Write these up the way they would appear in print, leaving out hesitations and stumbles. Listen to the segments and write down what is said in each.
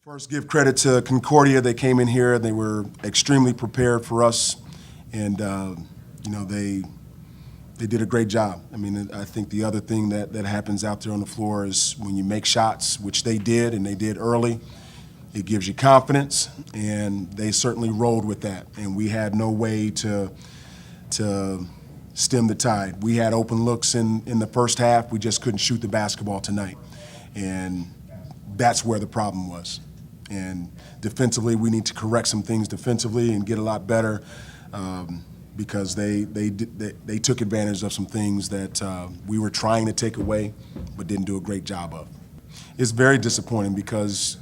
First, give credit to Concordia. They came in here. They were extremely prepared for us, and they did a great job. I mean, I think the other thing that happens out there on the floor is when you make shots, which they did, and they did early, it gives you confidence, and they certainly rolled with that. And we had no way to stem the tide. We had open looks in the first half. We just couldn't shoot the basketball tonight, and that's where the problem was. And defensively, we need to correct some things defensively and get a lot better because they took advantage of some things that we were trying to take away but didn't do a great job of. It's very disappointing because,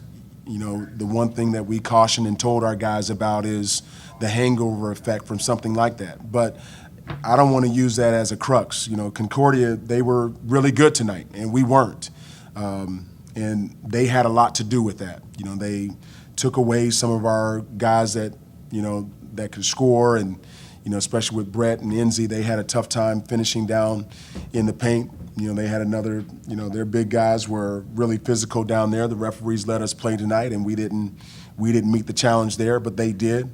the one thing that we cautioned and told our guys about is the hangover effect from something like that. But I don't want to use that as a crux. Concordia, they were really good tonight, and we weren't. And they had a lot to do with that. They took away some of our guys that, that could score, and, especially with Brett and Enzi, they had a tough time finishing down in the paint. They had another, their big guys were really physical down there. The referees let us play tonight, and we didn't meet the challenge there, but they did.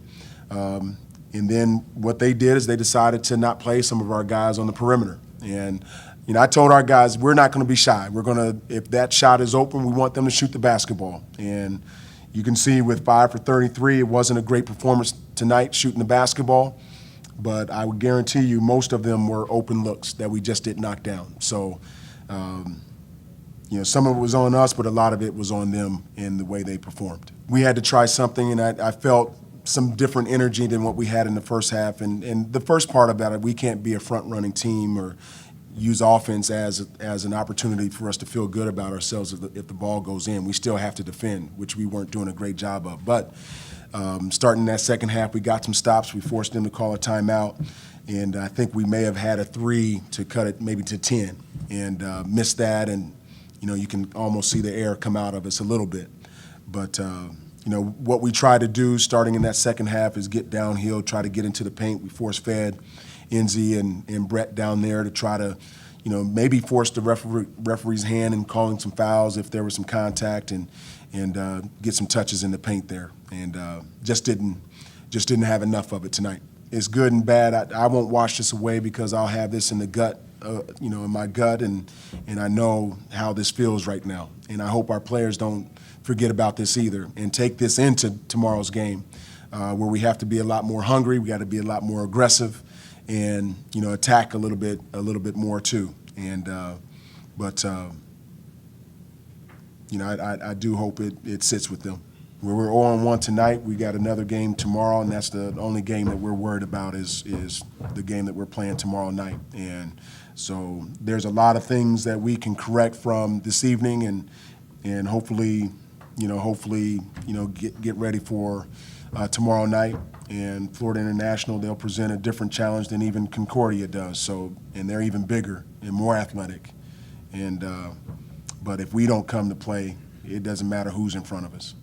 And then what they did is they decided to not play some of our guys on the perimeter. And I told our guys, we're not going to be shy. If that shot is open, we want them to shoot the basketball. And you can see with 5 for 33, it wasn't a great performance tonight shooting the basketball, but I would guarantee you most of them were open looks that we just didn't knock down. So, some of it was on us, but a lot of it was on them in the way they performed. We had to try something, and I felt some different energy than what we had in the first half. And the first part about it, we can't be a front-running team or use offense as an opportunity for us to feel good about ourselves if the ball goes in. We still have to defend, which we weren't doing a great job of. But starting that second half, we got some stops. We forced them to call a timeout, and I think we may have had a 3 to cut it maybe to 10 and missed that. And, you can almost see the air come out of us a little bit. But, what we tried to do starting in that second half is get downhill, try to get into the paint. We force-fed Enzi and Brett down there to try to, maybe force the referee's hand in calling some fouls if there was some contact and get some touches in the paint there. And just didn't have enough of it tonight. It's good and bad. I won't wash this away because I'll have this in the gut, in my gut, and I know how this feels right now. And I hope our players don't forget about this either and take this into tomorrow's game, where we have to be a lot more hungry. We got to be a lot more aggressive, and attack a little bit more too. And I do hope it sits with them. We're 0-1 tonight. We got another game tomorrow, and that's the only game that we're worried about is the game that we're playing tomorrow night. And so there's a lot of things that we can correct from this evening, and hopefully get ready for tomorrow night. And Florida International, they'll present a different challenge than even Concordia does. So, and they're even bigger and more athletic. And but if we don't come to play, it doesn't matter who's in front of us.